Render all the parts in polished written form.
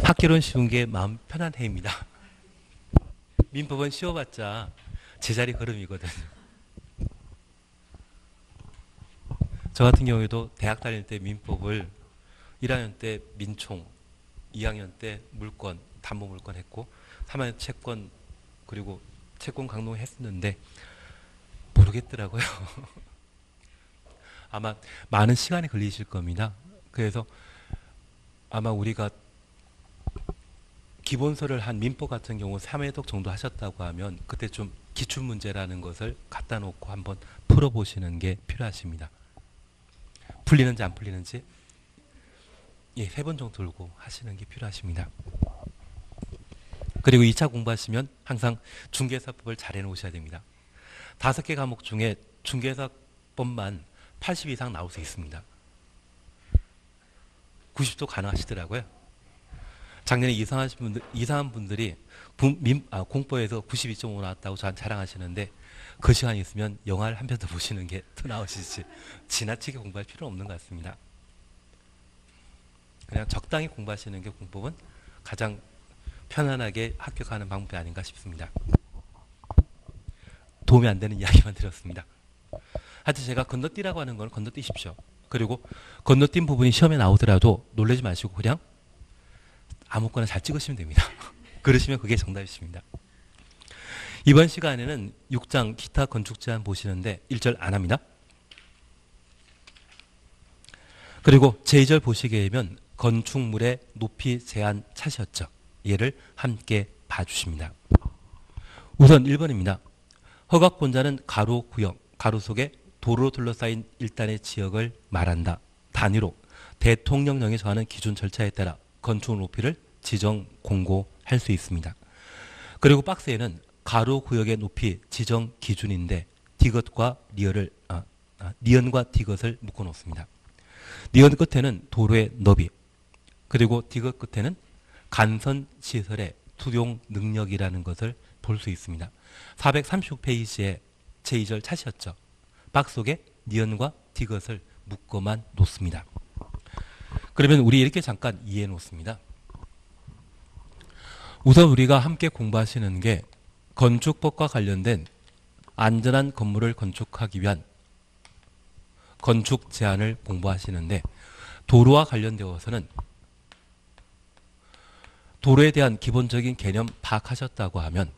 학교론 쉬운 게 마음 편한 해입니다. 민법은 쉬워봤자 제자리 걸음이거든. 저 같은 경우에도 대학 다닐 때 민법을 1학년 때 민총, 2학년 때 물권, 담보 물권 했고 3학년 채권 그리고 채권 강론 했었는데 모르겠더라고요. 아마 많은 시간이 걸리실 겁니다. 그래서 아마 우리가 기본서를 한 민법 같은 경우 3회독 정도 하셨다고 하면 그때 좀 기출문제라는 것을 갖다 놓고 한번 풀어보시는 게 필요하십니다. 풀리는지 안 풀리는지 3번 정도 들고 하시는 게 필요하십니다. 그리고 2차 공부하시면 항상 중개사법을 잘 해놓으셔야 됩니다. 5개 과목 중에 중개사법만 80 이상 나올 수 있습니다. 90도 가능하시더라고요. 작년에 이상한 분들이 공법에서 92.5 나왔다고 저한테 자랑하시는데 그 시간이 있으면 영화를 한 편 더 보시는 게 더 나으시지 지나치게 공부할 필요는 없는 것 같습니다. 그냥 적당히 공부하시는 게 공법은 가장 편안하게 합격하는 방법이 아닌가 싶습니다. 도움이 안 되는 이야기만 드렸습니다. 하여튼 제가 건너뛰라고 하는 건 건너뛰십시오. 그리고 건너뛴 부분이 시험에 나오더라도 놀라지 마시고 그냥 아무거나 잘 찍으시면 됩니다. 그러시면 그게 정답이십니다. 이번 시간에는 6장 기타 건축 제한 보시는데 1절 안 합니다. 그리고 제2절 보시게 되면 건축물의 높이 제한 차시였죠. 얘를 함께 봐주십니다. 우선 1번입니다. 허가권자는 가로 구역, 가로 속에 도로로 둘러싸인 일단의 지역을 말한다. 단위로 대통령령에 정하는 기준 절차에 따라 건축 높이를 지정 공고할 수 있습니다. 그리고 박스에는 가로 구역의 높이 지정 기준인데 디귿과 니은과 디귿을 묶어 놓습니다. 니은 끝에는 도로의 너비 그리고 디귿 끝에는 간선 시설의 투용 능력이라는 것을 볼 수 있습니다. 436페이지에 제2절 차시였죠. 박스 속에 니은과 디귿을 묶어만 놓습니다. 그러면 우리 이렇게 잠깐 이해해 놓습니다. 우선 우리가 함께 공부하시는 게 건축법과 관련된 안전한 건물을 건축하기 위한 건축 제한을 공부하시는데 도로와 관련되어서는 도로에 대한 기본적인 개념 파악하셨다고 하면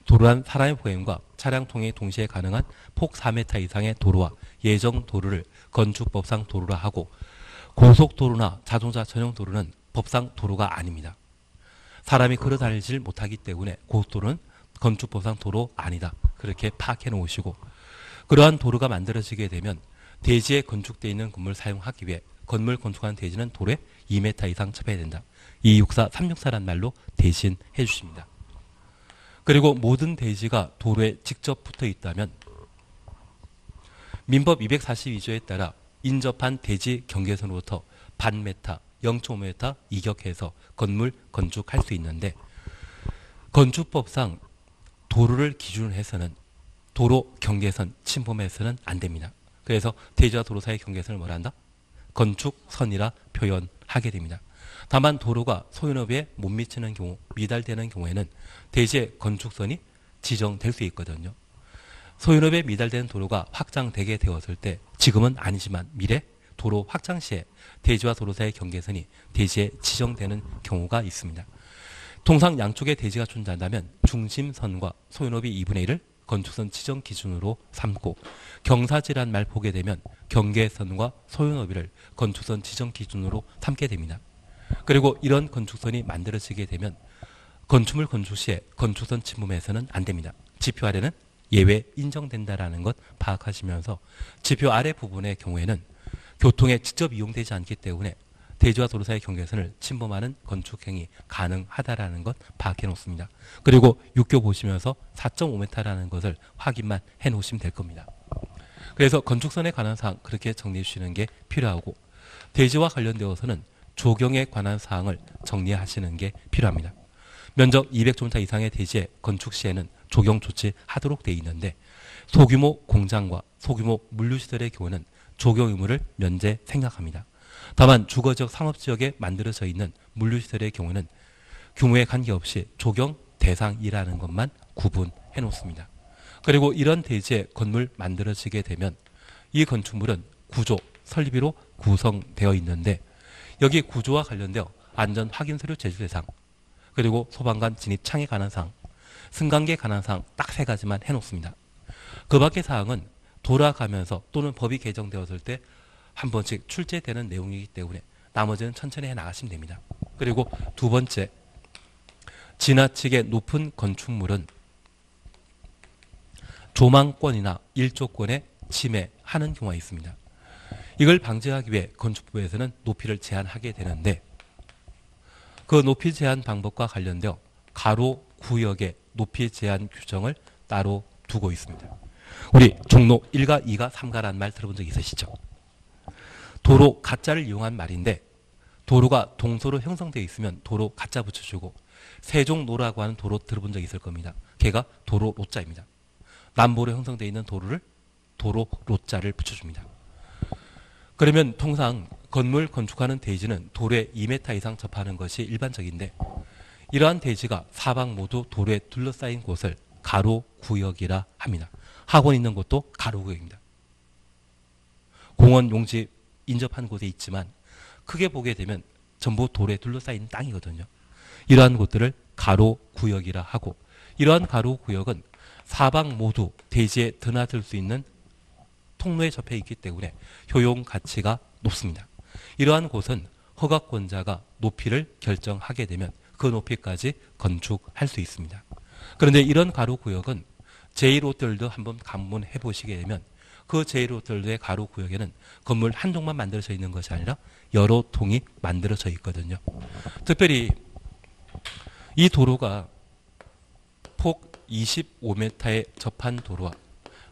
도로란 사람의 보행과 차량 통행이 동시에 가능한 폭 4m 이상의 도로와 예정 도로를 건축법상 도로라 하고 고속도로나 자동차 전용 도로는 법상 도로가 아닙니다. 사람이 걸어 다니질 못하기 때문에 고속도로는 건축법상 도로 아니다. 그렇게 파악해 놓으시고 그러한 도로가 만들어지게 되면 대지에 건축되어 있는 건물을 사용하기 위해 건물 건축하는 대지는 도로에 2m 이상 첩해야 된다. 264, 364란 말로 대신해 주십니다. 그리고 모든 대지가 도로에 직접 붙어 있다면 민법 242조에 따라 인접한 대지 경계선으로부터 반메타, 0.5m 이격해서 건물 건축할 수 있는데 건축법상 도로를 기준으로 해서는 도로 경계선 침범해서는 안 됩니다. 그래서 대지와 도로 사이의 경계선을 뭐라 한다? 건축선이라 표현하게 됩니다. 다만 도로가 소유업에 못 미치는 경우, 미달되는 경우에는 대지의 건축선이 지정될 수 있거든요. 소유업에 미달되는 도로가 확장되게 되었을 때 지금은 아니지만 미래 도로 확장 시에 대지와 도로 사이의 경계선이 대지에 지정되는 경우가 있습니다. 통상 양쪽에 대지가 존재한다면 중심선과 소유업이 2분의 1을 건축선 지정 기준으로 삼고 경사지란 말 보게 되면 경계선과 소유너비를 건축선 지정 기준으로 삼게 됩니다. 그리고 이런 건축선이 만들어지게 되면 건축물 건축 시에 건축선 침범해서는 안 됩니다. 지표 아래는 예외 인정된다라는 것 파악하시면서 지표 아래 부분의 경우에는 교통에 직접 이용되지 않기 때문에 대지와 도로 사이의 경계선을 침범하는 건축행위 가능하다라는 것 파악해 놓습니다. 그리고 6교 보시면서 4.5m라는 것을 확인만 해 놓으시면 될 겁니다. 그래서 건축선에 관한 사항 그렇게 정리해 주시는 게 필요하고 대지와 관련되어서는 조경에 관한 사항을 정리하시는 게 필요합니다. 면적 200제곱미터 이상의 대지의 건축 시에는 조경 조치하도록 되어 있는데 소규모 공장과 소규모 물류시설의 경우는 조경 의무를 면제 생략합니다. 다만 주거지역, 상업지역에 만들어져 있는 물류시설의 경우는 규모에 관계없이 적용 대상이라는 것만 구분해 놓습니다. 그리고 이런 대지에 건물 만들어지게 되면 이 건축물은 구조, 설비로 구성되어 있는데 여기 구조와 관련되어 안전 확인 서류 제출 대상, 그리고 소방관 진입 창에 관한 사항, 승강기에 관한 사항 딱 3가지만 해놓습니다. 그 밖의 사항은 돌아가면서 또는 법이 개정되었을 때 한 번씩 출제되는 내용이기 때문에 나머지는 천천히 해 나가시면 됩니다. 그리고 두 번째, 지나치게 높은 건축물은 조망권이나 일조권에 침해하는 경우가 있습니다. 이걸 방지하기 위해 건축부에서는 높이를 제한하게 되는데 그 높이 제한 방법과 관련되어 가로 구역의 높이 제한 규정을 따로 두고 있습니다. 우리 종로 1가, 2가, 3가라는 말 들어본 적 있으시죠? 도로 가짜를 이용한 말인데 도로가 동서로 형성되어 있으면 도로 가짜 붙여주고 세종로라고 하는 도로 들어본 적 있을 겁니다. 걔가 도로 로자입니다. 남보로 형성되어 있는 도로를 도로 로자를 붙여줍니다. 그러면 통상 건물 건축하는 대지는 도로에 2m 이상 접하는 것이 일반적인데 이러한 대지가 사방 모두 도로에 둘러싸인 곳을 가로구역이라 합니다. 학원 있는 곳도 가로구역입니다. 공원 용지 인접한 곳에 있지만 크게 보게 되면 전부 도로에 둘러싸인 땅이거든요. 이러한 곳들을 가로구역이라 하고 이러한 가로구역은 사방 모두 대지에 드나들 수 있는 통로에 접해 있기 때문에 효용 가치가 높습니다. 이러한 곳은 허가권자가 높이를 결정하게 되면 그 높이까지 건축할 수 있습니다. 그런데 이런 가로구역은 제1호텔도 한번 방문해 보시게 되면 그 제1호텔의 가로구역에는 건물 한 동만 만들어져 있는 것이 아니라 여러 통이 만들어져 있거든요. 특별히 이 도로가 폭 25m에 접한 도로와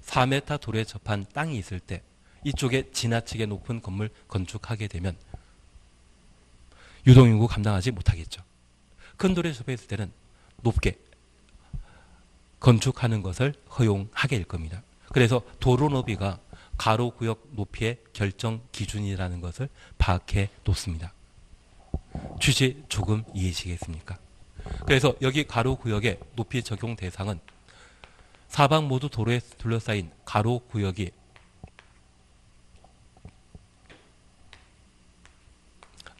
4m 도로에 접한 땅이 있을 때 이쪽에 지나치게 높은 건물 건축하게 되면 유동인구 감당하지 못하겠죠. 큰 도로에 접해 있을 때는 높게 건축하는 것을 허용하게 될 겁니다. 그래서 도로 너비가 가로구역 높이의 결정 기준이라는 것을 파악해 놓습니다. 취지 조금 이해하시겠습니까? 그래서 여기 가로구역의 높이 적용 대상은 사방 모두 도로에 둘러싸인 가로구역이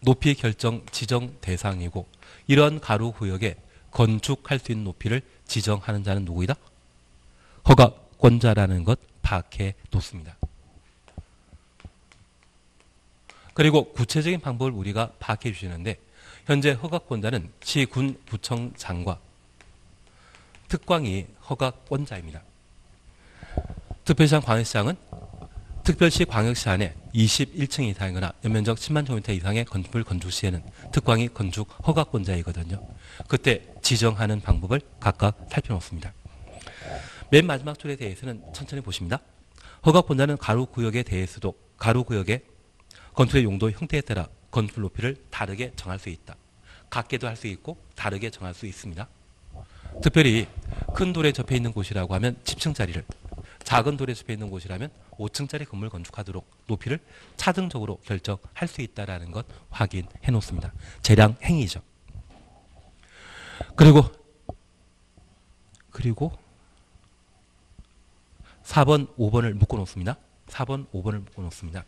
높이 결정 지정 대상이고 이런 가로구역에 건축할 수 있는 높이를 지정하는 자는 누구이다? 허가권자라는 것 파악해 놓습니다. 그리고 구체적인 방법을 우리가 파악해 주시는데 현재 허가권자는 시, 군, 구청장과 특광이 허가권자입니다. 특별시장, 광역시장은 특별시, 광역시 안에 21층 이상이거나 연면적 10만 제곱미터 이상의 건물 건축 시에는 특광이 건축 허가권자이거든요. 그때 지정하는 방법을 각각 살펴놓습니다. 맨 마지막 줄에 대해서는 천천히 보십니다. 허가권자는 가로구역에 대해서도 가로구역의 건축의 용도 형태에 따라 건축 높이를 다르게 정할 수 있다. 같게도 할 수 있고 다르게 정할 수 있습니다. 특별히 큰 돌에 접해 있는 곳이라고 하면 10층짜리를, 작은 돌에 접해 있는 곳이라면 5층짜리 건물 건축하도록 높이를 차등적으로 결정할 수 있다는 것 확인해 놓습니다. 재량 행위죠. 그리고 4번, 5번을 묶어 놓습니다. 4번, 5번을 묶어 놓습니다.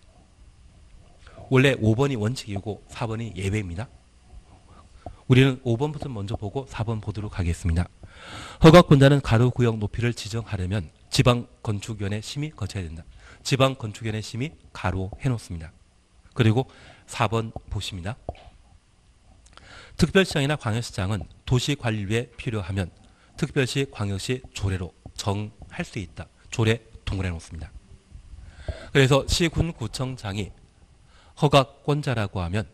원래 5번이 원칙이고 4번이 예외입니다. 우리는 5번부터 먼저 보고 4번 보도록 하겠습니다. 허가권자는 가로구역 높이를 지정하려면 지방건축위원회 심의 거쳐야 된다. 지방건축위원회 심의 가로 해놓습니다. 그리고 4번 보십니다. 특별시장이나 광역시장은 도시관리에 필요하면 특별시, 광역시 조례로 정할 수 있다. 조례 동그래 놓습니다. 그래서 시, 군, 구청장이 허가권자라고 하면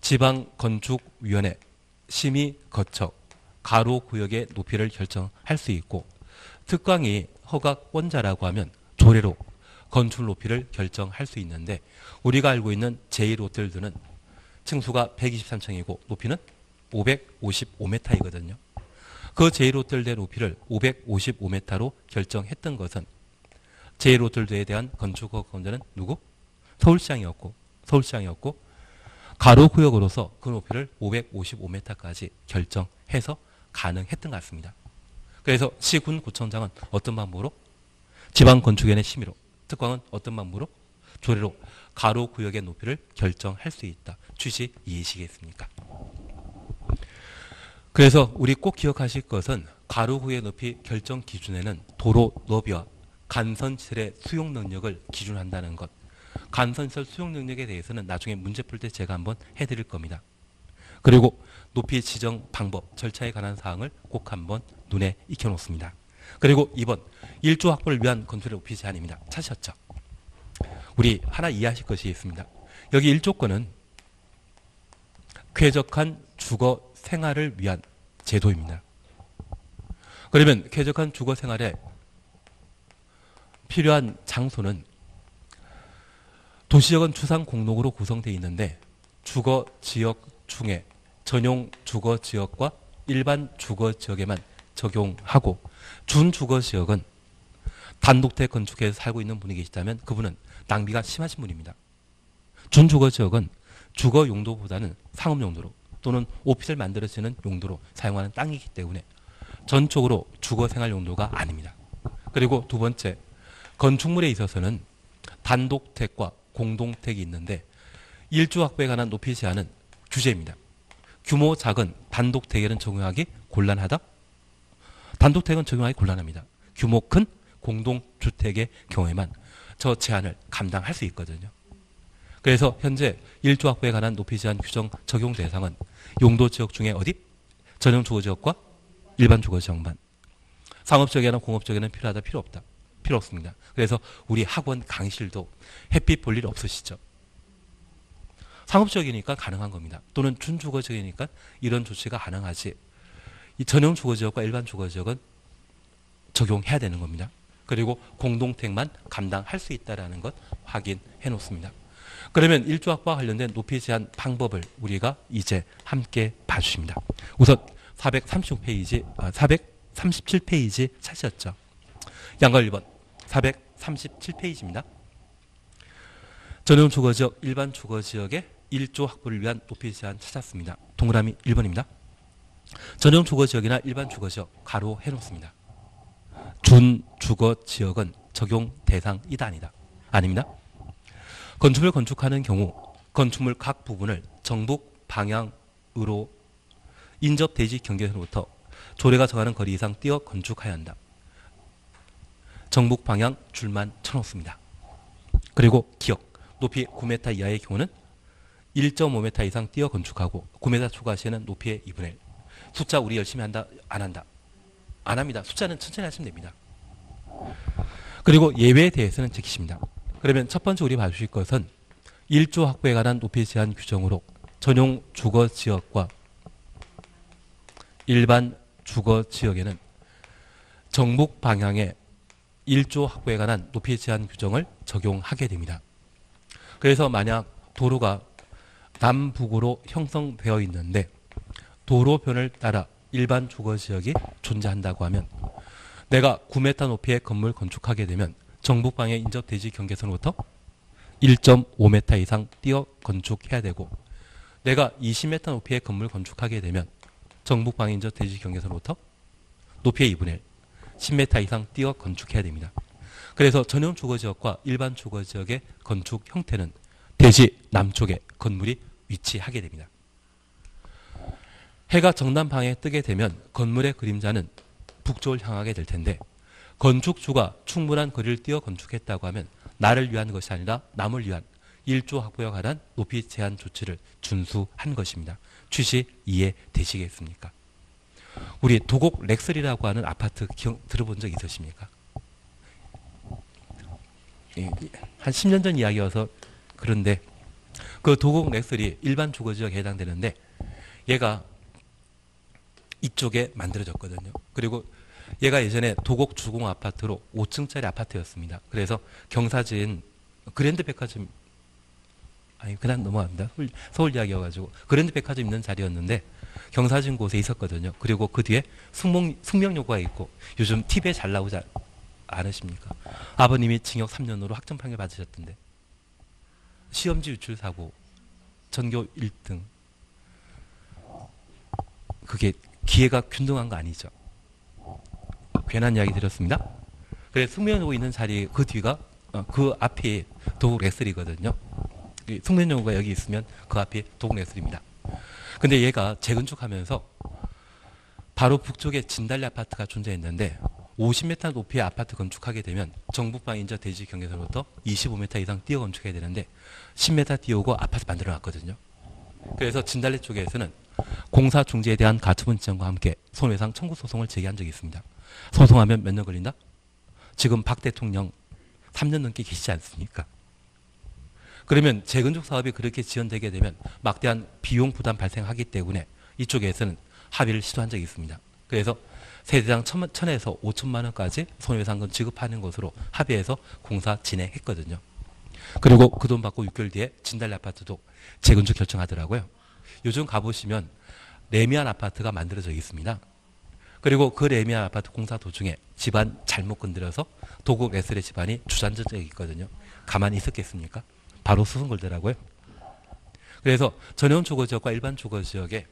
지방건축위원회 심의 거쳐 가로구역의 높이를 결정할 수 있고 특광이 허가권자라고 하면 조례로 건축 높이를 결정할 수 있는데 우리가 알고 있는 제1호텔들은 층수가 123층이고 높이는 555m이거든요. 그 제1호텔의 높이를 555m로 결정했던 것은 제1호텔에 대한 건축허가권자는 누구? 서울시장이었고 서울시장이었고 가로구역으로서 그 높이를 555m까지 결정해서 가능했던 것 같습니다. 그래서 시군 구청장은 어떤 방법으로? 지방건축위원회 심의로, 특광은 어떤 방법으로? 조례로 가로구역의 높이를 결정할 수 있다. 취지 이해시겠습니까? 그래서 우리 꼭 기억하실 것은 가로구역의 높이 결정 기준에는 도로 너비와 간선시설의 수용 능력을 기준한다는 것. 간선시설 수용 능력에 대해서는 나중에 문제 풀 때 제가 한번 해드릴 겁니다. 그리고 높이 지정 방법, 절차에 관한 사항을 꼭 한번 눈에 익혀놓습니다. 그리고 2번, 1조 확보를 위한 건축의 높이 제한입니다. 찾으셨죠? 우리 하나 이해하실 것이 있습니다. 여기 1조권은 쾌적한 주거 생활을 위한 제도입니다. 그러면 쾌적한 주거 생활에 필요한 장소는 도시적은 주상 공록으로 구성되어 있는데 주거 지역 중에 전용 주거 지역과 일반 주거 지역에만 적용하고 준주거 지역은 단독택 건축해서 살고 있는 분이 계시다면 그분은 낭비가 심하신 분입니다. 준주거 지역은 주거 용도보다는 상업 용도로 또는 오피스를 만들어지는 용도로 사용하는 땅이기 때문에 전적으로 주거 생활 용도가 아닙니다. 그리고 두 번째, 건축물에 있어서는 단독택과 공동택이 있는데 1조 확보에 관한 높이 제한은 규제입니다. 규모 작은 단독택에는 적용하기 곤란하다? 단독택은 적용하기 곤란합니다. 규모 큰 공동주택의 경우에만 저 제한을 감당할 수 있거든요. 그래서 현재 1조 확보에 관한 높이 제한 규정 적용 대상은 용도지역 중에 어디? 전용 주거지역과 일반 주거지역만. 상업지역이나 공업지역에는 필요하다, 필요 없다? 필요 없습니다. 그래서 우리 학원 강의실도 햇빛 볼 일 없으시죠? 상업지역이니까 가능한 겁니다. 또는 준주거지역이니까 이런 조치가 가능하지. 이 전용 주거지역과 일반 주거지역은 적용해야 되는 겁니다. 그리고 공동택만 감당할 수 있다는 것 확인해 놓습니다. 그러면 1조 확보와 관련된 높이 제한 방법을 우리가 이제 함께 봐주십니다. 우선 437페이지 찾으셨죠? 양걸 1번 437페이지입니다. 전용 주거지역, 일반 주거지역의 1조 확보를 위한 높이 제한 찾았습니다. 동그라미 1번입니다. 전용 주거지역이나 일반 주거지역 가로 해놓습니다. 준주거지역은 적용 대상이다, 아니다? 아닙니다. 건축물 건축하는 경우 건축물 각 부분을 정북 방향으로 인접 대지 경계선으로부터 조례가 정하는 거리 이상 띄어 건축해야 한다. 정북 방향 줄만 쳐놓습니다. 그리고 기억, 높이 9m 이하의 경우는 1.5m 이상 띄어 건축하고 9m 초과 시에는 높이의 2분의 1. 숫자 우리 열심히 한다? 안 한다? 안 합니다. 숫자는 천천히 하시면 됩니다. 그리고 예외에 대해서는 지키십니다. 그러면 첫 번째 우리 봐주실 것은 1조 확보에 관한 높이 제한 규정으로 전용 주거지역과 일반 주거지역에는 정북 방향의 1조 확보에 관한 높이 제한 규정을 적용하게 됩니다. 그래서 만약 도로가 남북으로 형성되어 있는데 도로변을 따라 일반 주거지역이 존재한다고 하면 내가 9m 높이의 건물 건축하게 되면 정북방의 인접 대지 경계선으로부터 1.5m 이상 띄어 건축해야 되고 내가 20m 높이의 건물 건축하게 되면 정북방의 인접 대지 경계선으로부터 높이의 2분의 1, 10m 이상 띄어 건축해야 됩니다. 그래서 전용 주거지역과 일반 주거지역의 건축 형태는 대지 남쪽에 건물이 위치하게 됩니다. 해가 정남방에 뜨게 되면 건물의 그림자는 북쪽을 향하게 될 텐데 건축주가 충분한 거리를 띄어 건축했다고 하면 나를 위한 것이 아니라 남을 위한 1조 확보에 관한 높이 제한 조치를 준수한 것입니다. 취지 이해되시겠습니까? 우리 도곡 렉슬이라고 하는 아파트 들어본 적 있으십니까? 한 10년 전 이야기여서 그런데 그 도곡 렉슬이 일반 주거지역에 해당되는데 얘가 이쪽에 만들어졌거든요. 그리고 얘가 예전에 도곡 주공 아파트로 5층짜리 아파트였습니다. 그래서 경사진 그랜드 백화점 그냥 넘어갑니다. 서울 이야기여가지고 그랜드 백화점 있는 자리였는데 경사진 곳에 있었거든요. 그리고 그 뒤에 숙명여고가 있고 요즘 TV에 잘 나오지 않으십니까? 아버님이 징역 3년으로 확정 판결 받으셨던데 시험지 유출 사고, 전교 1등. 그게 기회가 균등한 거 아니죠. 괜한 이야기 드렸습니다. 그래 숙면여고 있는 자리 그 뒤가 그 앞이 도곡 엑셀이거든요. 숙면여고가 여기 있으면 그 앞이 도곡 엑셀입니다. 근데 얘가 재건축하면서 바로 북쪽에 진달래 아파트가 존재했는데 50m 높이의 아파트 건축하게 되면 정북방 인접 대지 경계선부터 25m 이상 띄어 건축해야 되는데 10m 띄우고 아파트 만들어 놨거든요. 그래서 진달래 쪽에서는 공사 중지에 대한 가처분 지정과 함께 손해배상 청구 소송을 제기한 적이 있습니다. 소송하면 몇 년 걸린다? 지금 박 대통령 3년 넘게 계시지 않습니까? 그러면 재건축 사업이 그렇게 지연되게 되면 막대한 비용 부담 발생하기 때문에 이쪽에서는 합의를 시도한 적이 있습니다. 그래서 세대당 1,000에서 5천만 원까지 손해배상금 지급하는 것으로 합의해서 공사 진행했거든요. 그리고 그 돈 받고 6개월 뒤에 진달래 아파트도 재건축 결정하더라고요. 요즘 가보시면 레미안 아파트가 만들어져 있습니다. 그리고 그 레미안 아파트 공사 도중에 집안 잘못 건드려서 도곡 엑셀의 집안이 주저앉은 적이 있거든요. 가만히 있었겠습니까? 바로 수승 걸더라고요. 그래서 전용 주거지역과 일반 주거지역에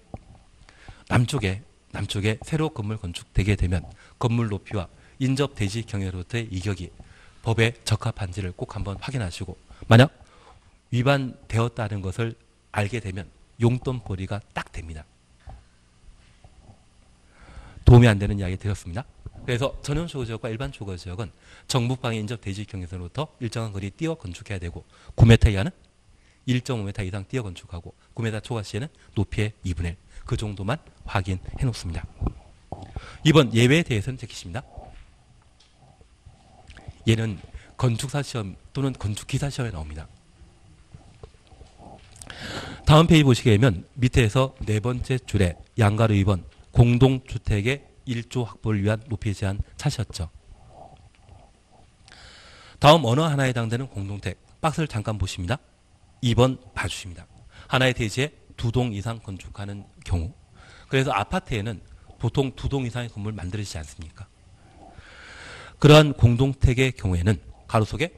남쪽에 새로 건물 건축되게 되면 건물 높이와 인접 대지 경계로부터의 이격이 법에 적합한지를 꼭 한번 확인하시고 만약 위반되었다는 것을 알게 되면 용돈벌이가 딱 됩니다. 도움이 안 되는 이야기 드렸습니다. 그래서 전용 주거지역과 일반 주거지역은 정북방의 인접 대지 경계선으로부터 일정한 거리 띄어 건축해야 되고 9m 이하는 1.5m 이상 띄어 건축하고 9m 초과 시에는 높이의 2분의 1. 그 정도만 확인해 놓습니다. 이번 예외에 대해서는 제키십니다. 얘는 건축사 시험 또는 건축기사 시험에 나옵니다. 다음 페이지 보시게 되면 밑에서 네 번째 줄에 양가로 2번 공동주택의 1조 확보를 위한 높이 제한 찾으셨죠. 다음 어느 하나에 해당되는 공동택 박스를 잠깐 보십니다. 2번 봐주십니다. 하나의 대지에 2동 이상 건축하는 경우. 그래서 아파트에는 보통 2동 이상의 건물을 만들어지지 않습니까? 그러한 공동택의 경우에는 가로 속에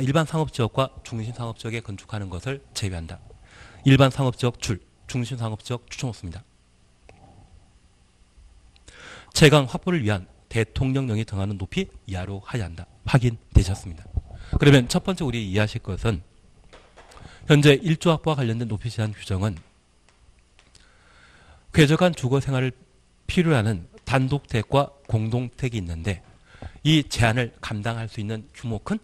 일반 상업지역과 중심 상업지역에 건축하는 것을 제외한다. 일반 상업지역 중심 상업지역 추천없습니다. 채광 확보를 위한 대통령령이 정하는 높이 이하로 하여야 한다. 확인되셨습니다. 그러면 첫 번째 우리 이해하실 것은 현재 1조 확보와 관련된 높이 제한 규정은 쾌적한 주거 생활을 필요로 하는 단독택과 공동택이 있는데 이 제한을 감당할 수 있는 규모 큰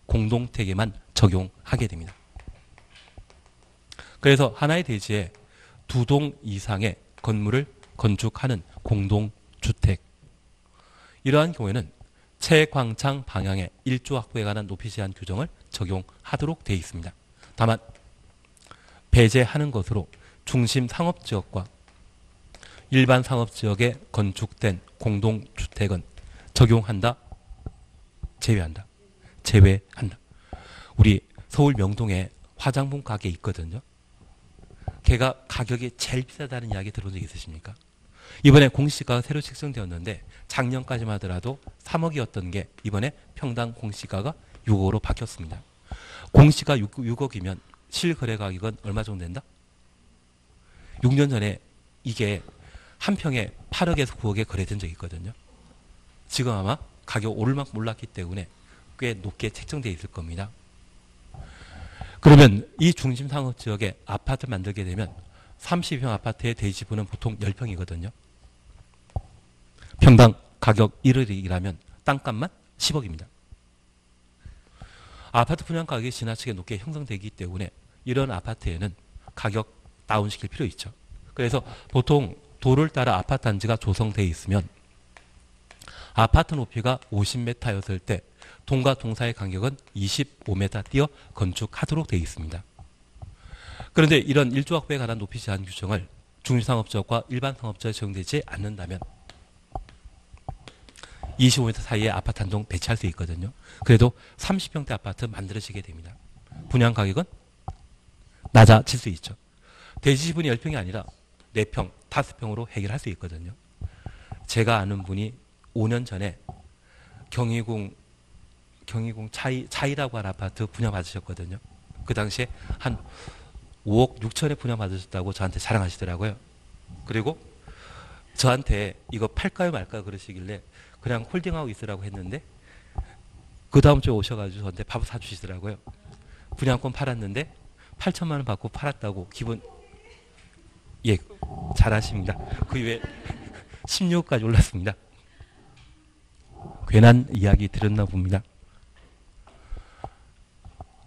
공동택에만 적용하게 됩니다. 그래서 하나의 대지에 2동 이상의 건물을 건축하는 공동주택 이러한 경우에는 채광창 방향의 1조 확보에 관한 높이 제한 규정을 적용하도록 되어 있습니다. 다만 배제하는 것으로 중심 상업지역과 일반 상업지역에 건축된 공동주택은 적용한다, 제외한다. 우리 서울 명동에 화장품 가게 있거든요. 걔가 가격이 제일 비싸다는 이야기 들어본 적 있으십니까? 이번에 공시가가 새로 책정되었는데 작년까지만 하더라도 3억이었던 게 이번에 평당 공시가가 6억으로 바뀌었습니다. 공시가 6억이면 실거래 가격은 얼마 정도 된다? 6년 전에 이게 한 평에 8억에서 9억에 거래된 적이 있거든요. 지금 아마 가격 오를 만큼 올랐기 때문에 꽤 높게 책정되어 있을 겁니다. 그러면 이 중심 상업지역에 아파트를 만들게 되면 30평 아파트의 대지분은 보통 10평이거든요. 평당 가격 1억이라면 땅값만 10억입니다. 아파트 분양 가격이 지나치게 높게 형성되기 때문에 이런 아파트에는 가격 다운시킬 필요 있죠. 그래서 보통 도를 따라 아파트 단지가 조성되어 있으면 아파트 높이가 50m였을 때 동과 동사의 간격은 25m 띄어 건축하도록 되어 있습니다. 그런데 이런 1조 확보에 관한 높이 제한 규정을 중심상업지역과 일반 상업지역에 적용되지 않는다면 25m 사이에 아파트 한 동 배치할 수 있거든요. 그래도 30평대 아파트 만들어지게 됩니다. 분양 가격은 낮아질 수 있죠. 대지 지분이 10평이 아니라 4평, 5평으로 해결할 수 있거든요. 제가 아는 분이 5년 전에 경희궁 차이라고 하는 아파트 분양 받으셨거든요. 그 당시에 한 5억 6천에 분양받으셨다고 저한테 자랑하시더라고요. 그리고 저한테 이거 팔까요 말까요 그러시길래 그냥 홀딩하고 있으라고 했는데 그 다음 주에 오셔가지고 저한테 밥 사주시더라고요. 분양권 팔았는데 8천만 원 받고 팔았다고 기분 예 잘하십니다. 그 이후에 16억까지 올랐습니다. 괜한 이야기 들었나 봅니다.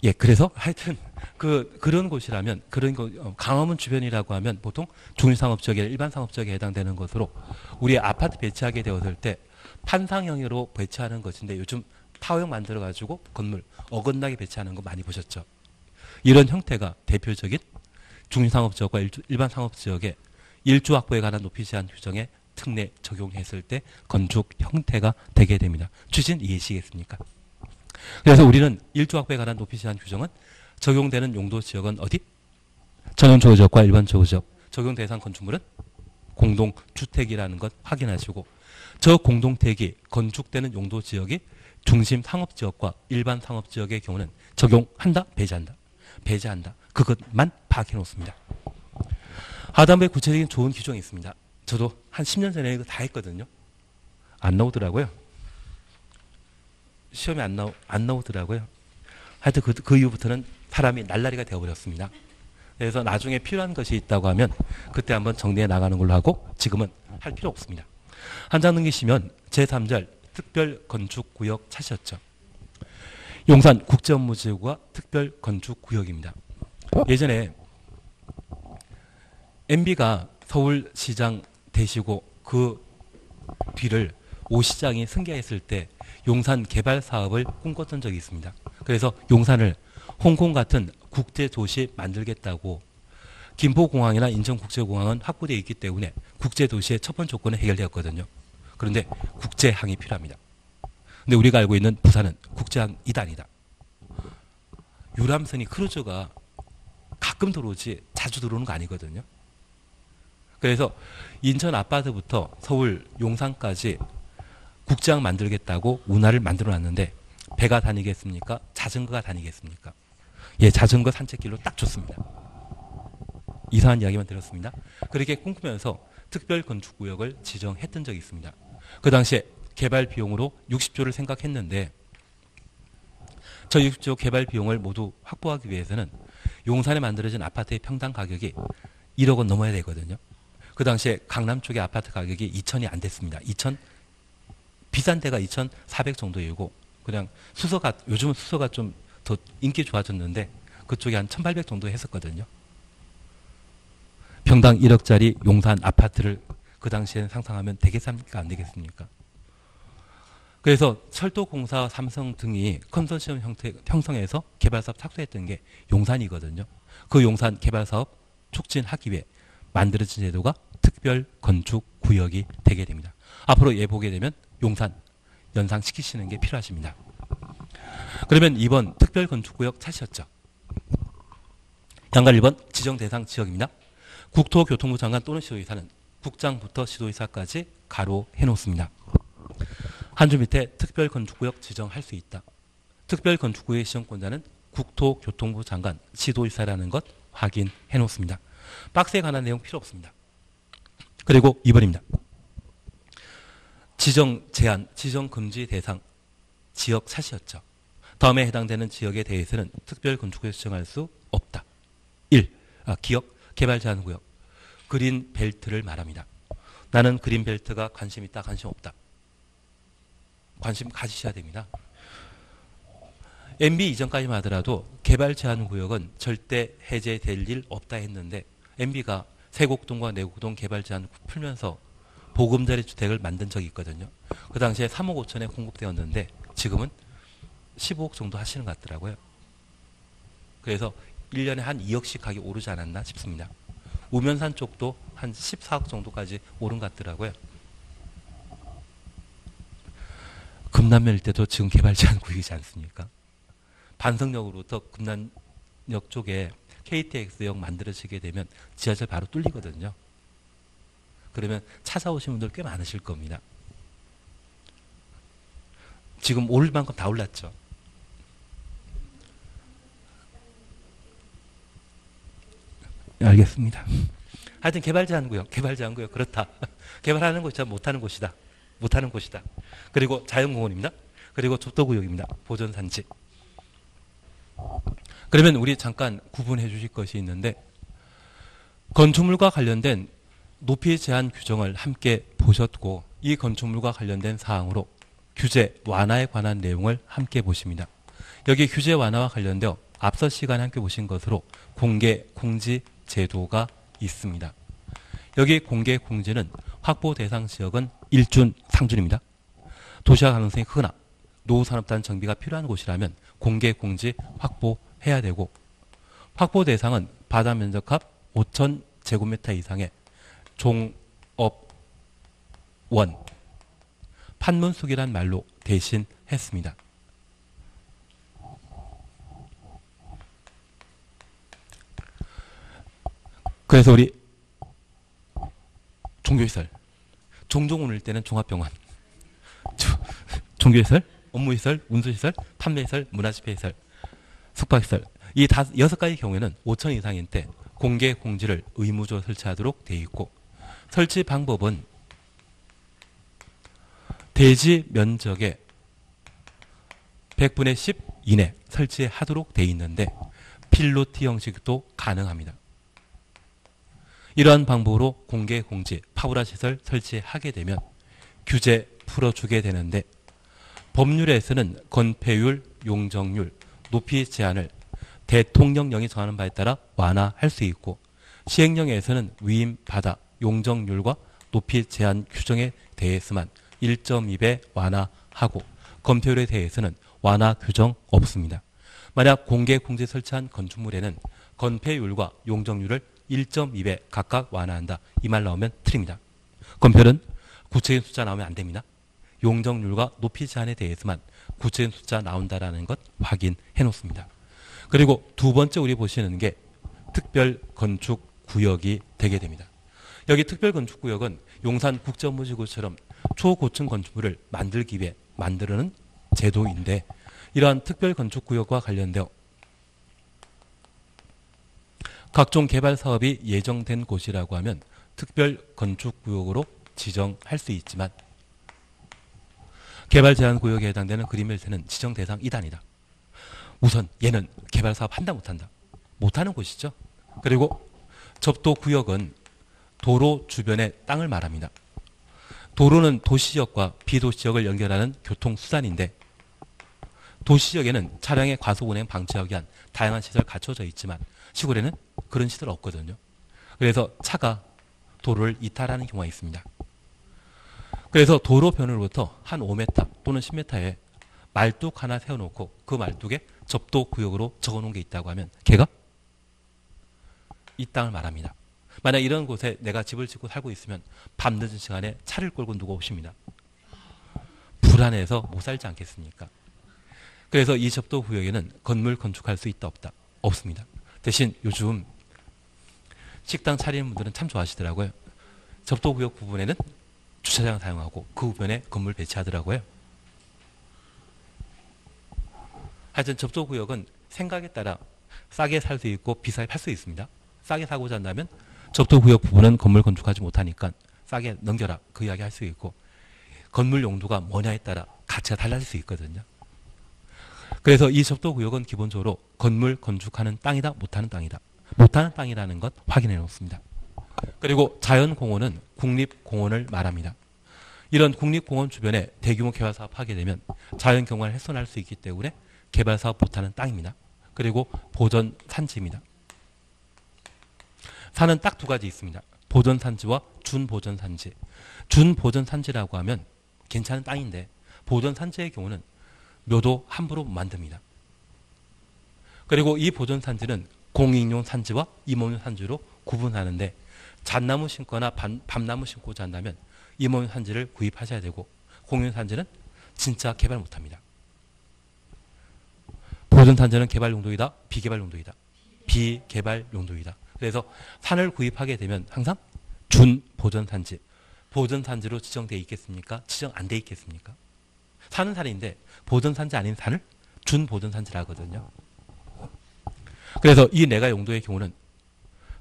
예, 그래서 하여튼 그런 곳이라면 강화문 주변이라고 하면 보통 중심상업지역에 일반 상업지역에 해당되는 것으로 우리 아파트 배치하게 되었을 때 판상형으로 배치하는 것인데 요즘 타워형 만들어 가지고 건물 어긋나게 배치하는 거 많이 보셨죠. 이런 형태가 대표적인 중심상업지역과 일반 상업지역의 일조 확보에 관한 높이 제한 규정에 특례 적용했을 때 건축 형태가 되게 됩니다. 추진 이해하시겠습니까? 그래서 우리는 일조 확보에 관한 높이 제한 규정은 적용되는 용도 지역은 어디? 전용주거 지역과 일반 주거 지역. 적용 대상 건축물은 공동주택이라는 것 확인하시고 저 공동택이 건축되는 용도 지역이 중심 상업지역과 일반 상업지역의 경우는 적용한다? 배제한다? 배제한다. 그것만 파악해 놓습니다. 하단부에 구체적인 좋은 규정이 있습니다. 저도 한 10년 전에 이거 다 했거든요. 안 나오더라고요. 시험에 안 나오더라고요. 하여튼 그 이후부터는 사람이 날라리가 되어버렸습니다. 그래서 나중에 필요한 것이 있다고 하면 그때 한번 정리해 나가는 걸로 하고 지금은 할 필요 없습니다. 한 장 넘기시면 제3절 특별건축구역 찾으셨죠. 용산 국제업무지구가 특별건축구역입니다. 예전에 MB가 서울시장 되시고 그 뒤를 오 시장이 승계했을 때 용산 개발 사업을 꿈꿨던 적이 있습니다. 그래서 용산을 홍콩 같은 국제도시 만들겠다고 김포공항이나 인천국제공항은 확보되어 있기 때문에 국제도시의 첫 번째 조건은 해결되었거든요. 그런데 국제항이 필요합니다. 근데 우리가 알고 있는 부산은 국제항 2단이다. 유람선이 크루즈가 가끔 들어오지 자주 들어오는 거 아니거든요. 그래서 인천 아파트부터 서울 용산까지 국제항 만들겠다고 운하를 만들어 놨는데 배가 다니겠습니까? 자전거가 다니겠습니까? 예, 자전거 산책길로 딱 좋습니다. 이상한 이야기만 들었습니다. 그렇게 꿈꾸면서 특별건축구역을 지정했던 적이 있습니다. 그 당시에 개발 비용으로 60조를 생각했는데 저 60조 개발 비용을 모두 확보하기 위해서는 용산에 만들어진 아파트의 평당 가격이 1억 원 넘어야 되거든요. 그 당시에 강남 쪽의 아파트 가격이 2천이 안 됐습니다. 2천 비싼 데가 2,400 정도이고 그냥 수서가 요즘은 수서가 좀 더 인기 좋아졌는데 그쪽이 한 1,800 정도 했었거든요. 평당 1억짜리 용산 아파트를 그 당시에는 상상하면 되겠습니까? 안 되겠습니까? 그래서 철도공사, 삼성 등이 컨소시엄 형성해서 개발사업 착수했던 게 용산이거든요. 그 용산 개발사업 촉진하기 위해 만들어진 제도가 특별건축구역이 되게 됩니다. 앞으로 예 보게 되면 용산 연상시키시는 게 필요하십니다. 그러면 2번 특별건축구역 찾으셨죠? 양갈 1번 지정대상 지역입니다. 국토교통부 장관 또는 시도의사는 국장부터 시도의사까지 가로 해놓습니다. 한 줄 밑에 특별건축구역 지정할 수 있다. 특별건축구역의 지정권자는 국토교통부 장관, 시도의사라는 것 확인해 놓습니다. 박스에 관한 내용 필요 없습니다. 그리고 2번입니다. 지정 제한, 지정 금지 대상 지역 찾으셨죠. 다음에 해당되는 지역에 대해서는 특별건축구역 지정할 수 없다. 1. 기역, 개발 제한 구역. 그린 벨트를 말합니다. 나는 그린 벨트가 관심 있다, 관심 없다. 관심 가지셔야 됩니다. MB 이전까지만 하더라도 개발 제한 구역은 절대 해제될 일 없다 했는데 MB가 세곡동과 내곡동 개발 제한 풀면서 보금자리 주택을 만든 적이 있거든요. 그 당시에 3억 5천에 공급되었는데 지금은 15억 정도 하시는 것 같더라고요. 그래서 1년에 한 2억씩 가격이 오르지 않았나 싶습니다. 우면산 쪽도 한 14억 정도까지 오른 것 같더라고요. 금남면 일대도 지금 개발 제한 구역이지 않습니까? 반성역으로부터 금남역 쪽에 KTX역 만들어지게 되면 지하철 바로 뚫리거든요. 그러면 찾아오신 분들 꽤 많으실 겁니다. 지금 오를 만큼 다 올랐죠. 알겠습니다. 하여튼 개발제한구역 그렇다. 개발하는 곳이다, 못하는 곳이다. 못하는 곳이다. 그리고 자연공원입니다. 그리고 좁도구역입니다. 보전산지. 그러면 우리 잠깐 구분해 주실 것이 있는데, 건축물과 관련된 높이 제한 규정을 함께 보셨고, 이 건축물과 관련된 사항으로 규제 완화에 관한 내용을 함께 보십니다. 여기 규제 완화와 관련되어 앞서 시간에 함께 보신 것으로 공개 공지 제도가 있습니다. 여기 공개 공지는 확보 대상 지역은 1준 상준입니다. 도시화 가능성이 크거나 노후산업단 정비가 필요한 곳이라면 공개 공지 확보해야 되고, 확보 대상은 바다 면적합 5,000제곱미터 이상의 종업원, 판문숙이란 말로 대신했습니다. 그래서 우리 종교시설, 종종 오늘 때는 종합병원, 종교시설, 업무시설, 운수시설, 판매시설, 문화집회시설, 숙박시설, 이 6가지 경우에는 5천 이상인 때 공개 공지를 의무적으로 설치하도록 되어 있고, 설치 방법은 대지 면적의 100분의 10 이내 설치하도록 되어 있는데 필로티 형식도 가능합니다. 이러한 방법으로 공개 공지, 파브라 시설 설치하게 되면 규제 풀어주게 되는데, 법률에서는 건폐율, 용적률, 높이 제한을 대통령령이 정하는 바에 따라 완화할 수 있고, 시행령에서는 위임 바다 용적률과 높이 제한 규정에 대해서만 1.2배 완화하고, 건폐율에 대해서는 완화 규정 없습니다. 만약 공개 공지 설치한 건축물에는 건폐율과 용적률을 1.2배 각각 완화한다, 이 말 나오면 틀립니다. 건폐율은 구체적인 숫자 나오면 안 됩니다. 용적률과 높이 제한에 대해서만 구체적인 숫자 나온다라는 것 확인해 놓습니다. 그리고 두 번째 우리 보시는 게 특별 건축 구역이 되게 됩니다. 여기 특별 건축 구역은 용산 국제업무지구처럼 초고층 건축물을 만들기 위해 만드는 제도인데, 이러한 특별 건축 구역과 관련되어 각종 개발 사업이 예정된 곳이라고 하면 특별 건축 구역으로 지정할 수 있지만, 개발 제한 구역에 해당되는 그린벨트는 지정 대상 2단이다. 우선 얘는 개발 사업 한다 못한다? 못하는 곳이죠. 그리고 접도 구역은 도로 주변의 땅을 말합니다. 도로는 도시지역과 비도시지역을 연결하는 교통수단인데, 도시지역에는 차량의 과속 운행 방지하기 위한 다양한 시설 갖춰져 있지만 시골에는 그런 시설 없거든요. 그래서 차가 도로를 이탈하는 경우가 있습니다. 그래서 도로 변으로부터 한 5m 또는 10m에 말뚝 하나 세워놓고 그 말뚝에 접도 구역으로 적어놓은 게 있다고 하면 걔가 이 땅을 말합니다. 만약 이런 곳에 내가 집을 짓고 살고 있으면 밤늦은 시간에 차를 끌고 누가 오십니다. 불안해서 못 살지 않겠습니까? 그래서 이 접도 구역에는 건물 건축할 수 있다 없다? 없습니다. 대신 요즘 식당 차리는 분들은 참 좋아하시더라고요. 접도 구역 부분에는 주차장을 사용하고 그 부분에 건물 배치하더라고요. 하여튼 접도 구역은 생각에 따라 싸게 살 수 있고 비싸게 팔 수 있습니다. 싸게 사고자 한다면 접도 구역 부분은 건물 건축하지 못하니까 싸게 넘겨라, 그 이야기 할 수 있고, 건물 용도가 뭐냐에 따라 가치가 달라질 수 있거든요. 그래서 이 접도 구역은 기본적으로 건물 건축하는 땅이다, 못하는 땅이다. 못하는 땅이라는 것 확인해 놓습니다. 그리고 자연공원은 국립공원을 말합니다. 이런 국립공원 주변에 대규모 개발 사업 하게 되면 자연경관을 훼손할 수 있기 때문에 개발 사업 못하는 땅입니다. 그리고 보전 산지입니다. 산은 딱 두 가지 있습니다. 보전 산지와 준보전 산지. 준보전 산지라고 하면 괜찮은 땅인데, 보전 산지의 경우는 묘도 함부로 못 만듭니다. 그리고 이 보전 산지는 공익용 산지와 임업용 산지로 구분하는데, 잣나무 심거나 밤나무 심고자 한다면 임업용 산지를 구입하셔야 되고, 공익용 산지는 진짜 개발 못합니다. 보전 산지는 개발 용도이다, 비개발 용도이다. 비개발 용도이다. 그래서 산을 구입하게 되면 항상 준보전 산지, 보전 산지로 지정되어 있겠습니까? 지정 안 돼 있겠습니까? 산은 산인데 보전 산지 아닌 산을 준보전 산지라 하거든요. 그래서 이 네가 용도의 경우는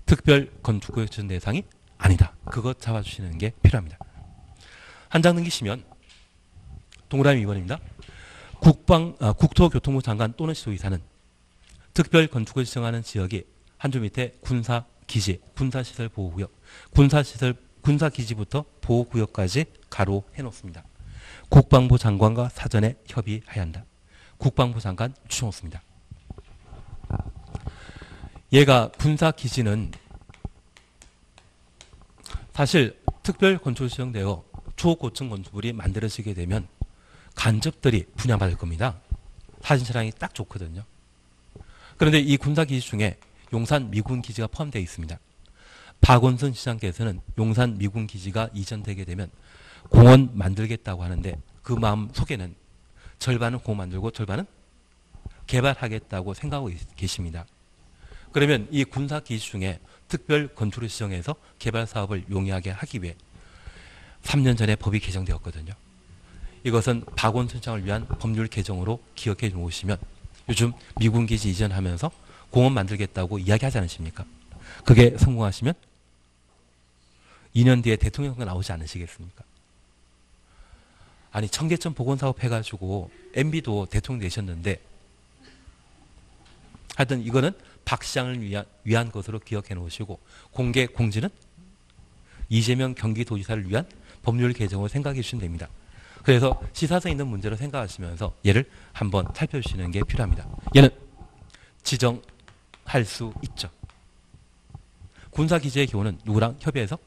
특별 건축구역 지정 대상이 아니다. 그거 잡아주시는 게 필요합니다. 한 장 넘기시면 동그라미 2번입니다. 국토교통부 장관 또는 시도의사는 특별 건축을 지정하는 지역이 한 줄 밑에 군사기지, 군사시설 보호구역, 군사기지부터 보호구역까지 가로 해놓습니다. 국방부 장관과 사전에 협의해야 한다. 국방부 장관 추천했습니다. 얘가 군사기지는 사실 특별 건축 지정되어 초고층 건축물이 만들어지게 되면 간접들이 분양받을 겁니다. 사진촬영이 딱 좋거든요. 그런데 이 군사기지 중에 용산 미군기지가 포함되어 있습니다. 박원순 시장께서는 용산 미군기지가 이전되게 되면 공원 만들겠다고 하는데 그 마음 속에는 절반은 공원 만들고 절반은 개발하겠다고 생각하고 계십니다. 그러면 이 군사기지 중에 특별 건축을 지정해서 개발 사업을 용이하게 하기 위해 3년 전에 법이 개정되었거든요. 이것은 박원순 시장을 위한 법률 개정으로 기억해 놓으시면 요즘 미군기지 이전하면서 공원 만들겠다고 이야기하지 않으십니까? 그게 성공하시면 2년 뒤에 대통령 선거 나오지 않으시겠습니까? 아니 청계천 복원사업 해가지고 MB도 대통령 되셨는데 하여튼 이거는 박 시장을 위한 것으로 기억해 놓으시고 공개 공지는 이재명 경기도지사를 위한 법률 개정을 생각해 주시면 됩니다. 그래서 시사성 있는 문제로 생각하시면서 얘를 한번 살펴주시는 게 필요합니다. 얘는 지정할 수 있죠. 군사기지의 경우는 누구랑 협의해서?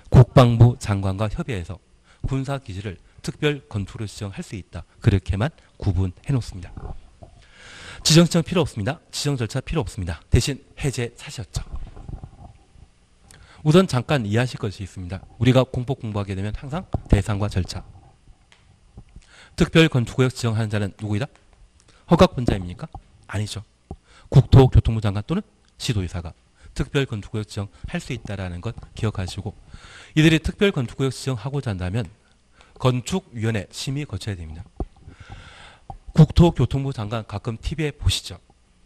국방부 장관과 협의해서 군사기지를 특별 건축으로 지정할 수 있다. 그렇게만 구분해 놓습니다. 지정 필요 없습니다. 지정 절차 필요 없습니다. 대신 해제 사시였죠. 우선 잠깐 이해하실 것이 있습니다. 우리가 공법 공부하게 되면 항상 대상과 절차. 특별 건축구역 지정하는 자는 누구이다? 허가권자입니까? 아니죠. 국토교통부 장관 또는 시도의사가 특별 건축구역 지정할 수 있다는 것 기억하시고 이들이 특별 건축구역 지정하고자 한다면 건축위원회 심의 거쳐야 됩니다. 국토교통부 장관 가끔 TV에 보시죠.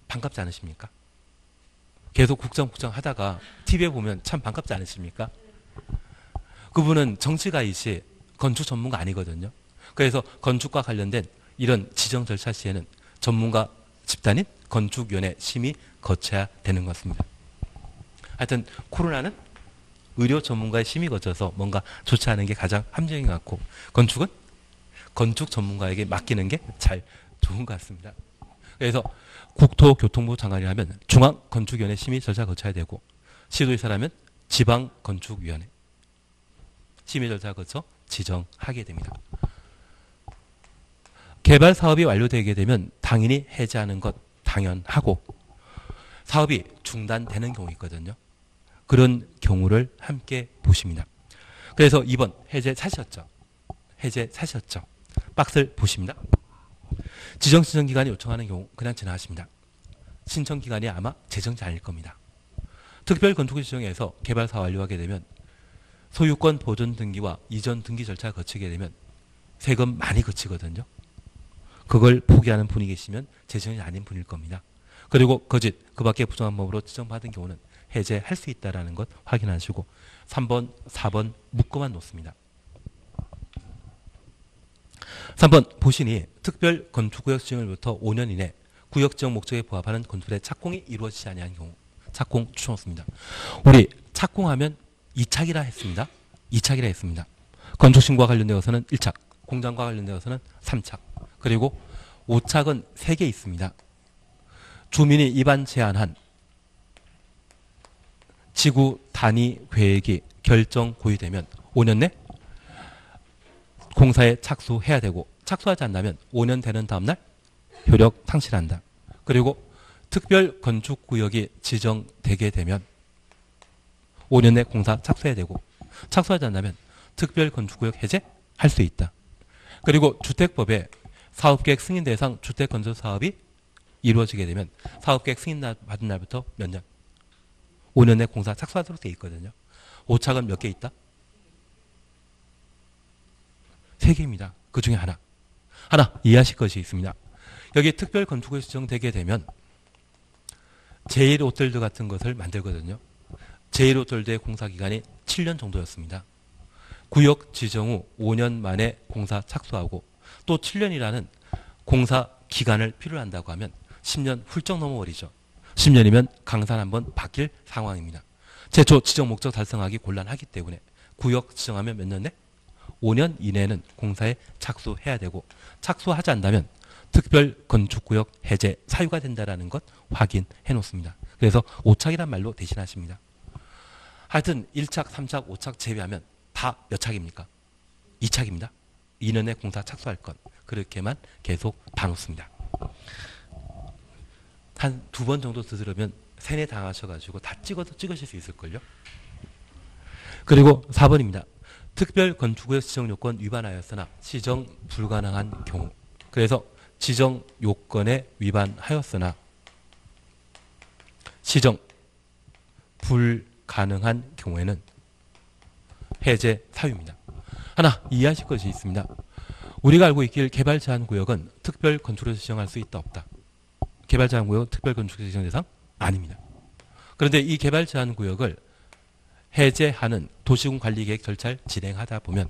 반갑지 않으십니까? 계속 국정 하다가 TV에 보면 참 반갑지 않으십니까? 그분은 정치가이시 건축 전문가 아니거든요. 그래서 건축과 관련된 이런 지정 절차 시에는 전문가 집단인 건축위원회 심의 거쳐야 되는 것 같습니다. 하여튼 코로나는 의료 전문가의 심의 거쳐서 뭔가 좋지 않은 게 가장 함정인 것 같고 건축은 건축 전문가에게 맡기는 게 잘 좋은 것 같습니다. 그래서 국토교통부 장관이라면 중앙건축위원회 심의 절차 거쳐야 되고 시도의사라면 지방건축위원회 심의 절차 거쳐 지정하게 됩니다. 개발 사업이 완료되게 되면 당연히 해제하는 것 당연하고 사업이 중단되는 경우 있거든요. 그런 경우를 함께 보십니다. 그래서 2번 해제 사셨죠. 해제 사셨죠. 박스를 보십니다. 지정 신청기간이 요청하는 경우 그냥 지나가십니다. 신청기간이 아마 재정지 아닐 겁니다. 특별건축을 지정해서 개발 사업 완료하게 되면 소유권 보존 등기와 이전 등기 절차를 거치게 되면 세금 많이 거치거든요. 그걸 포기하는 분이 계시면 재정이 아닌 분일 겁니다. 그리고 거짓, 그 밖에 부정한 법으로 지정받은 경우는 해제할 수 있다는 것 확인하시고 3번, 4번 묶어만 놓습니다. 3번 보시니 특별 건축구역 지정일부터 5년 이내 구역 지정 목적에 부합하는 건축의 착공이 이루어지지 아니한 경우 착공 추천했습니다. 우리 착공하면 2착이라 했습니다. 2착이라 했습니다. 건축신고와 관련되어서는 1착, 공장과 관련되어서는 3착, 그리고 5착은 3개 있습니다. 주민이 입안 제한한 지구 단위 계획이 결정 고의되면 5년 내 공사에 착수해야 되고 착수하지 않는다면 5년 되는 다음날 효력 상실한다. 그리고 특별 건축구역이 지정되게 되면 5년 내 공사 착수해야 되고 착수하지 않는다면 특별 건축구역 해제할 수 있다. 그리고 주택법에 사업계획 승인 대상 주택건설 사업이 이루어지게 되면 사업계획 승인 받은 날부터 몇 년? 5년 내 공사 착수하도록 되어 있거든요. 5착은 몇 개 있다? 3개입니다. 그 중에 하나 이해하실 것이 있습니다. 여기 특별 건축구역 지정되게 되면 제1 호텔들 같은 것을 만들거든요. 제1호철도의 공사기간이 7년 정도였습니다. 구역 지정 후 5년 만에 공사 착수하고 또 7년이라는 공사 기간을 필요로 한다고 하면 10년 훌쩍 넘어버리죠. 10년이면 강산 한번 바뀔 상황입니다. 최초 지정 목적 달성하기 곤란하기 때문에 구역 지정하면 몇 년 내? 5년 이내에는 공사에 착수해야 되고 착수하지 않는다면 특별 건축구역 해제 사유가 된다는 것 확인해 놓습니다. 그래서 5착이란 말로 대신하십니다. 하여튼 1착, 3착, 5착 제외하면 다 몇 착입니까? 2착입니다. 2년에 공사 착수할 것. 그렇게만 계속 봐놓습니다. 한 2번 정도 들으면 세뇌 당하셔가지고 다 찍으실 수 있을걸요? 그리고 4번입니다. 특별 건축구역 지정 요건 위반하였으나 지정 불가능한 경우. 그래서 지정 요건에 위반하였으나 지정 불가능한 경우에는 해제 사유입니다. 하나 이해하실 것이 있습니다. 우리가 알고 있길 개발 제한 구역은 특별 건축으로 지정할 수 있다 없다. 개발 제한 구역은 특별 건축 지정 대상 아닙니다. 그런데 이 개발 제한 구역을 해제하는 도시군 관리계획 절차를 진행하다 보면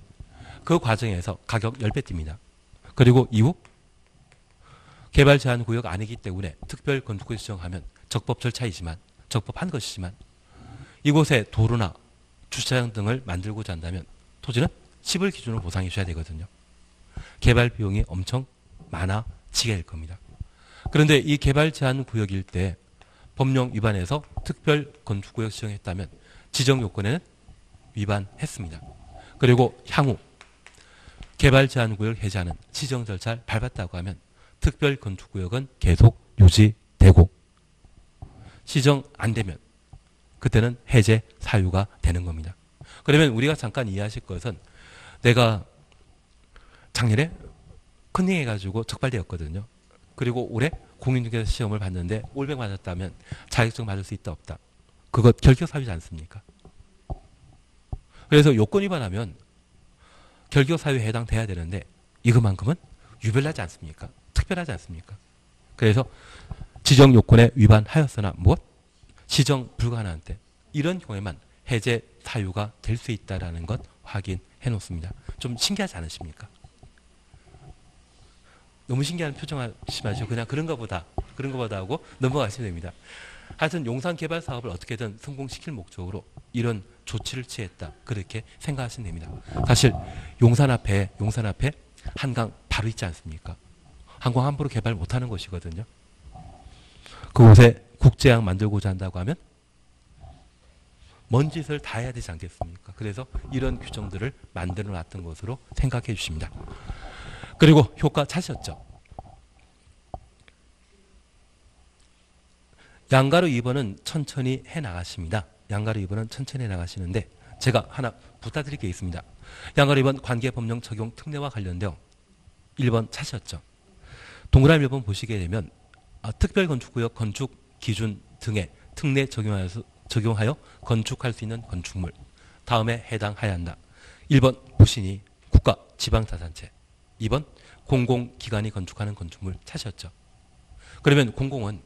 그 과정에서 가격 10배 뜁니다. 그리고 이후 개발 제한 구역 아니기 때문에 특별 건축구역 지정하면 적법 절차이지만 적법한 것이지만 이곳에 도로나 주차장 등을 만들고자 한다면 토지는 10을 기준으로 보상해 줘야 되거든요. 개발 비용이 엄청 많아지게 될 겁니다. 그런데 이 개발 제한 구역일 때 법령 위반해서 특별 건축구역 지정했다면 지정 요건에는 위반했습니다. 그리고 향후 개발 제한 구역 해제하는 지정 절차를 밟았다고 하면 특별 건축구역은 계속 유지되고 지정 안 되면 그때는 해제 사유가 되는 겁니다. 그러면 우리가 잠깐 이해하실 것은 내가 작년에 컨닝 해가지고 적발되었거든요. 그리고 올해 공인중개사 시험을 봤는데 올백 맞았다면 자격증 받을 수 있다 없다. 그것 결격사유지 않습니까? 그래서 요건 위반하면 결격사유에 해당돼야 되는데 이것만큼은 유별나지 않습니까? 특별하지 않습니까? 그래서 지정 요건에 위반하였으나 무엇? 지정 불가능한 때 이런 경우에만 해제 사유가 될 수 있다는 것 확인해 놓습니다. 좀 신기하지 않으십니까? 너무 신기한 표정하지 마시고 그냥 그런가 보다 하고 넘어가시면 됩니다. 하여튼 용산 개발 사업을 어떻게든 성공시킬 목적으로 이런 조치를 취했다. 그렇게 생각하시면 됩니다. 사실 용산 앞에 한강 바로 있지 않습니까? 한강 함부로 개발 못하는 곳이거든요. 그곳에 국제항 만들고자 한다고 하면 먼 짓을 다 해야 되지 않겠습니까? 그래서 이런 규정들을 만들어 놨던 것으로 생각해 주십니다. 그리고 효과 찾으셨죠? 양가로 2번은 천천히 해나가십니다. 양가로 2번은 천천히 해나가시는데 제가 하나 부탁드릴 게 있습니다. 양가로 2번 관계법령 적용 특례와 관련되어 1번 찾으셨죠? 동그라미 1번 보시게 되면 특별건축구역 건축 기준 등에 특례 적용하여 건축할 수 있는 건축물 다음에 해당해야 한다. 1번 부신이 국가 지방자산체 2번 공공기관이 건축하는 건축물 찾으셨죠? 그러면 공공은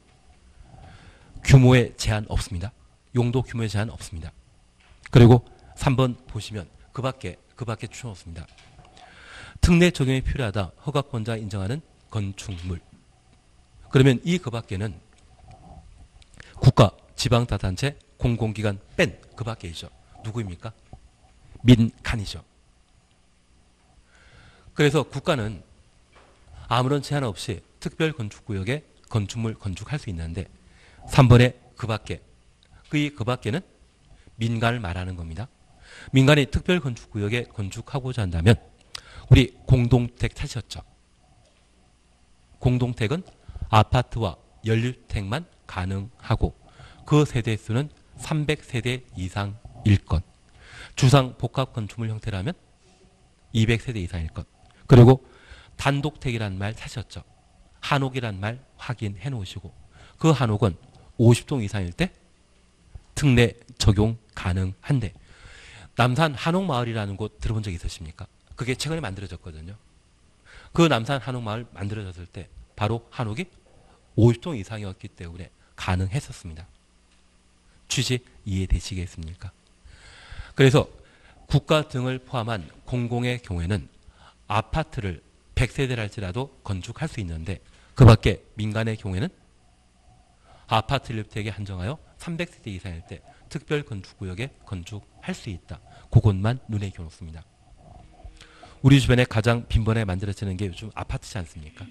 규모에 제한 없습니다. 용도 규모에 제한 없습니다. 그리고 3번 보시면 그 밖에 추천없습니다. 특례 적용이 필요하다. 허가권자 인정하는 건축물. 그러면 이 그 밖에는 국가, 지방자산체, 공공기관 뺀 그 밖에이죠. 누구입니까? 민간이죠. 그래서 국가는 아무런 제한 없이 특별 건축구역에 건축물 건축할 수 있는데 3번에 그 밖에 그 밖에는 민간을 말하는 겁니다. 민간이 특별 건축구역에 건축하고자 한다면 우리 공동택 찾으셨죠? 공동택은 아파트와 연립택만 가능하고 그 세대수는 300세대 이상일 것. 주상 복합 건축물 형태라면 200세대 이상일 것. 그리고 단독택이란 말 사셨죠? 한옥이란 말 확인해 놓으시고 그 한옥은 50동 이상일 때 특례 적용 가능한데 남산 한옥마을이라는 곳 들어본 적 있으십니까? 그게 최근에 만들어졌거든요. 그 남산 한옥마을 만들어졌을 때 바로 한옥이 50동 이상이었기 때문에 가능했었습니다. 취지 이해되시겠습니까? 그래서 국가 등을 포함한 공공의 경우에는 아파트를 100세대를 할지라도 건축할 수 있는데 그 밖에 민간의 경우에는 아파트 1주택에 한정하여 300세대 이상일 때 특별 건축구역에 건축할 수 있다. 그것만 눈에 겨놓습니다. 우리 주변에 가장 빈번하게 만들어지는 게 요즘 아파트지 않습니까?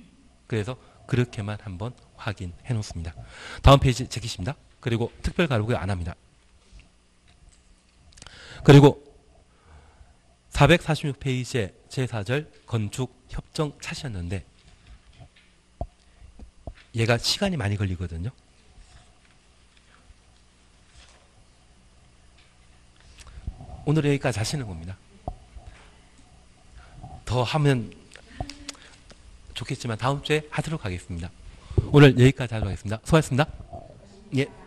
그래서 그렇게만 한번 확인해 놓습니다. 다음 페이지 제기십니다. 그리고 특별 가로구역 안 합니다. 그리고 446페이지의 제4절 건축 협정 차시였는데 얘가 시간이 많이 걸리거든요. 오늘 여기까지 하시는 겁니다. 더 하면 좋겠지만 다음 주에 하도록 하겠습니다. 오늘 여기까지 하도록 하겠습니다. 수고하셨습니다. 예.